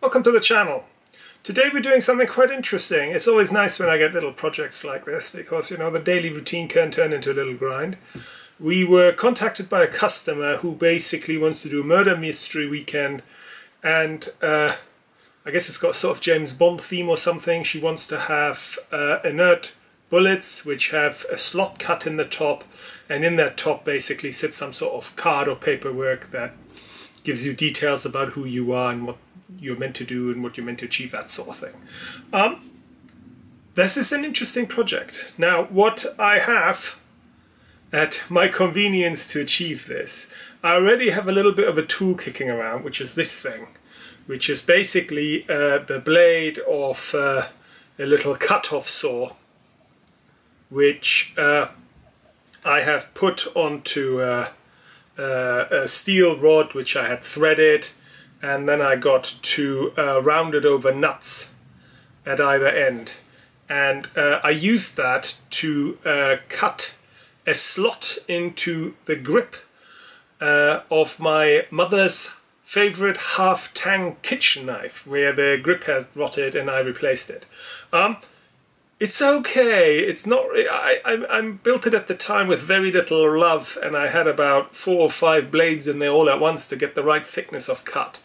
Welcome to the channel. Today we're doing something quite interesting. It's always nice when I get little projects like this because, you know, the daily routine can turn into a little grind. We were contacted by a customer who basically wants to do a murder mystery weekend, and I guess it's got a sort of James Bond theme or something. She wants to have inert bullets which have a slot cut in the top, and in that top basically sits some sort of card or paperwork that gives you details about who you are and what you're meant to do and what you're meant to achieve, that sort of thing. This is an interesting project. Now, what I have at my convenience to achieve this, I already have a little bit of a tool kicking around, which is this thing, which is basically the blade of a little cut-off saw, which I have put onto a steel rod which I had threaded, and then I got two rounded over nuts at either end, and I used that to cut a slot into the grip of my mother's favorite half-tang kitchen knife, where the grip has rotted and I replaced it. It's okay. It's not. I built it at the time with very little love, and I had about 4 or 5 blades in there all at once to get the right thickness of cut.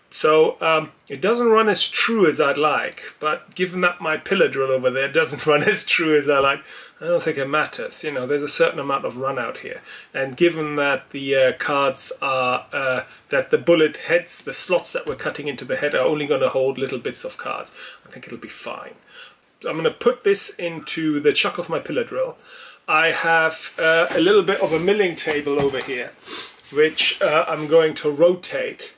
So it doesn't run as true as I'd like, but given that my pillar drill over there doesn't run as true as I like, I don't think it matters. You know, there's a certain amount of run out here, and given that the cards are that the bullet heads, the slots that we're cutting into the head, are only going to hold little bits of cards, I think it'll be fine. I'm going to put this into the chuck of my pillar drill. I have a little bit of a milling table over here, which I'm going to rotate,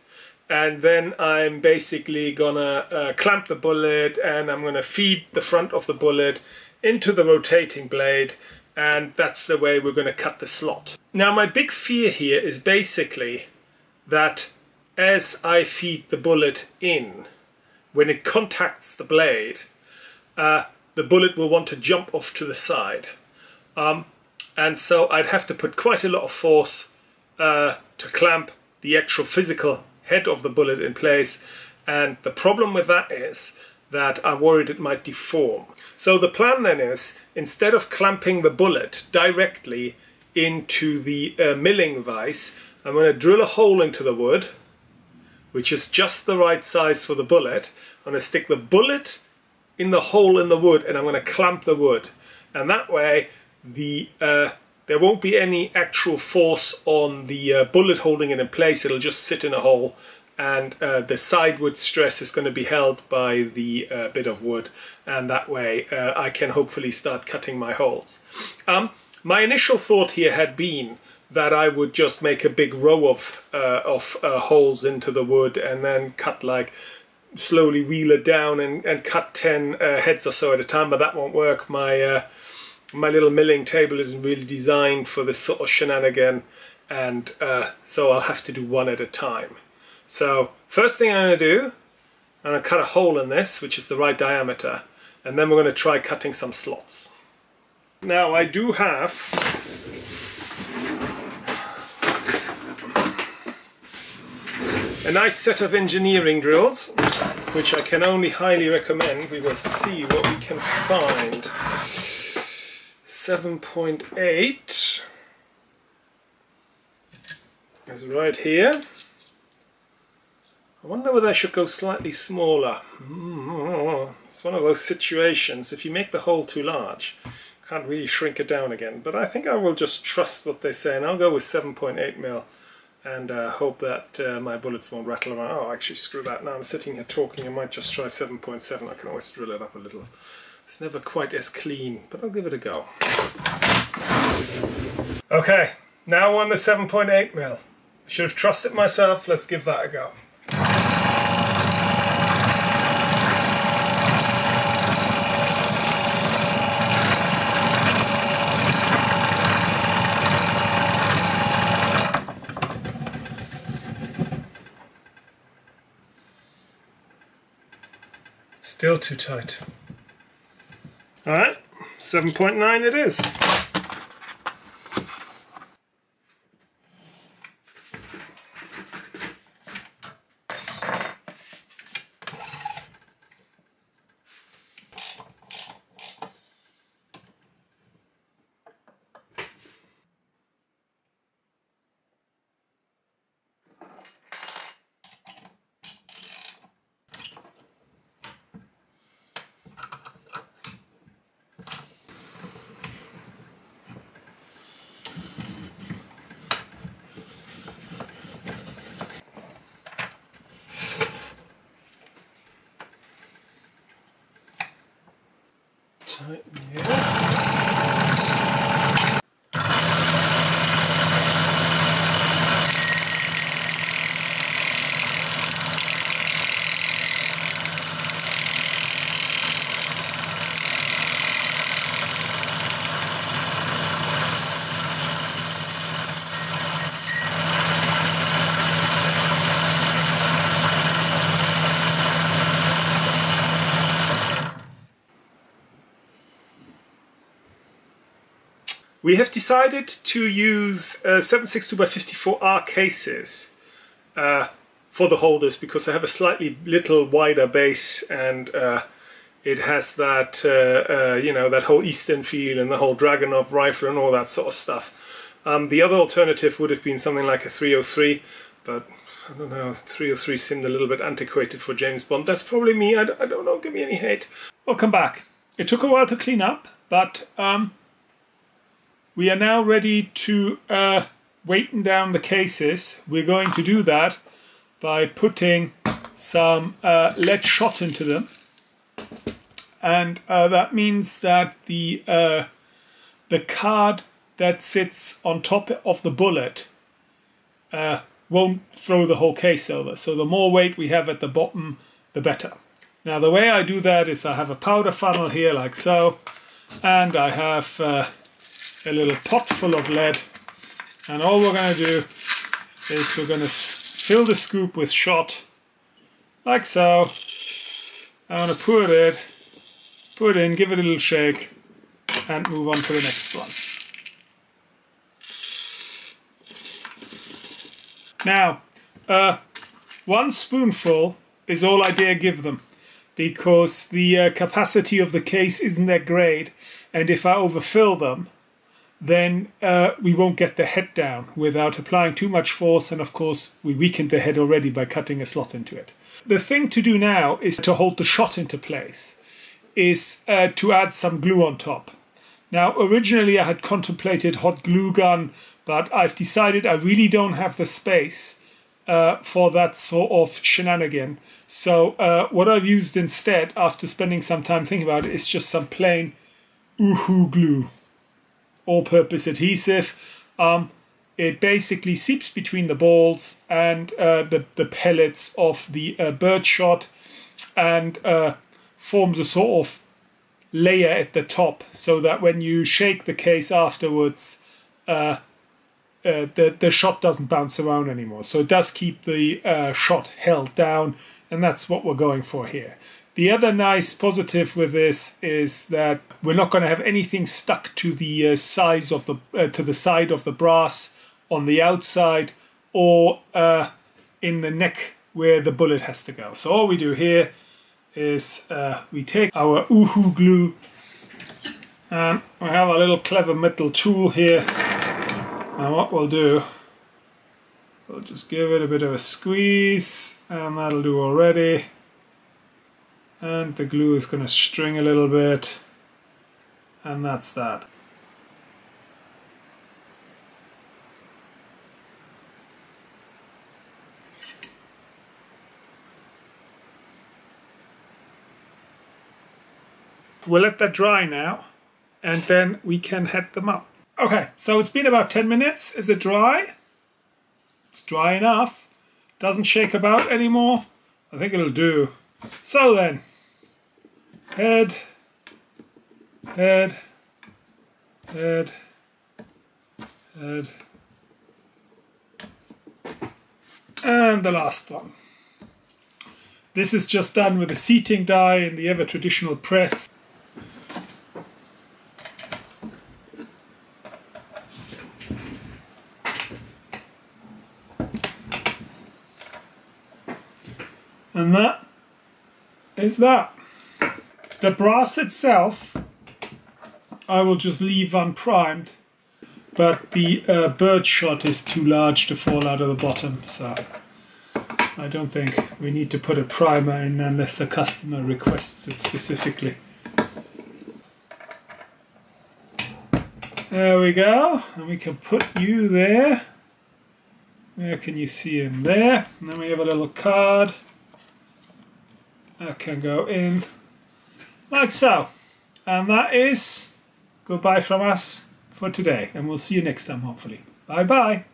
and then I'm basically gonna clamp the bullet, and I'm gonna feed the front of the bullet into the rotating blade, and that's the way we're gonna cut the slot. Now, my big fear here is basically that as I feed the bullet in, when it contacts the blade, the bullet will want to jump off to the side, and so I'd have to put quite a lot of force to clamp the actual physical head of the bullet in place, and the problem with that is that I'm worried it might deform. So the plan then is, instead of clamping the bullet directly into the milling vise, I'm going to drill a hole into the wood, which is just the right size for the bullet. I'm going to stick the bullet in the hole in the wood, and I'm going to clamp the wood, and that way there won't be any actual force on the bullet holding it in place. It'll just sit in a hole, and the sideward stress is going to be held by the bit of wood, and that way I can hopefully start cutting my holes. My initial thought here had been that I would just make a big row of holes into the wood and then cut, like, slowly wheel it down and cut 10 heads or so at a time, but that won't work. My little milling table isn't really designed for this sort of shenanigan, and so I'll have to do one at a time. So first thing I'm going to do, I'm going to cut a hole in this, which is the right diameter, and then we're going to try cutting some slots. Now, I do have a nice set of engineering drills, which I can only highly recommend. We will see what we can find. 7.8 is right here. I wonder whether I should go slightly smaller. It's one of those situations, if you make the hole too large, you can't really shrink it down again. But I think I will just trust what they say, and I'll go with 7.8 mil. And hope that my bullets won't rattle around. Oh, actually, screw that. Now I'm sitting here talking, I might just try 7.7. I can always drill it up a little. It's never quite as clean, but I'll give it a go. Okay, now we're on the 7.8 mil. Should have trusted myself. Let's give that a go. Still too tight. Alright, 7.9 it is. tighten here. We have decided to use 762x54R cases for the holders because they have a slightly little wider base, and it has that you know, that whole Eastern feel and the whole Dragunov rifle and all that sort of stuff. The other alternative would have been something like a 303, but I don't know, 303 seemed a little bit antiquated for James Bond. That's probably me. I don't know. Give me any hate. Welcome back. It took a while to clean up, but we are now ready to weighten down the cases. We're going to do that by putting some lead shot into them, and that means that the card that sits on top of the bullet won't throw the whole case over. So the more weight we have at the bottom, the better. Now the way I do that is I have a powder funnel here like so, and I have a little pot full of lead, and all we're going to do is we're going to fill the scoop with shot like so. I'm going to pour it in, give it a little shake, and move on to the next one. Now 1 spoonful is all I dare give them, because the capacity of the case isn't that great, and if I overfill them, then we won't get the head down without applying too much force, and of course we weakened the head already by cutting a slot into it. The thing to do now is to hold the shot into place, is to add some glue on top. Now originally I had contemplated hot glue gun, but I've decided I really don't have the space for that sort of shenanigan. So what I've used instead, after spending some time thinking about it, is just some plain Uhu glue. All-purpose adhesive. It basically seeps between the balls and the pellets of the birdshot, and forms a sort of layer at the top, so that when you shake the case afterwards, the shot doesn't bounce around anymore. So it does keep the shot held down, and that's what we're going for here. The other nice positive with this is that we're not going to have anything stuck to the side of the brass on the outside, or in the neck where the bullet has to go. So all we do here is we take our Uhu glue, and we have a little clever metal tool here. And what we'll do, we'll just give it a bit of a squeeze, and that'll do already. And the glue is going to string a little bit, and that's that. We'll let that dry now, and then we can head them up. Okay, so it's been about 10 minutes. Is it dry? It's dry enough. Doesn't shake about anymore. I think it'll do. So then, head, head, head, head, and the last one. This is just done with a seating die in the ever traditional press. And that is that. The brass itself I will just leave unprimed, but the birdshot is too large to fall out of the bottom, so I don't think we need to put a primer in unless the customer requests it specifically. There we go, and we can put you there. Where can you see him? There. And then we have a little card that can go in like so. And that is goodbye from us for today. And we'll see you next time, hopefully. Bye bye.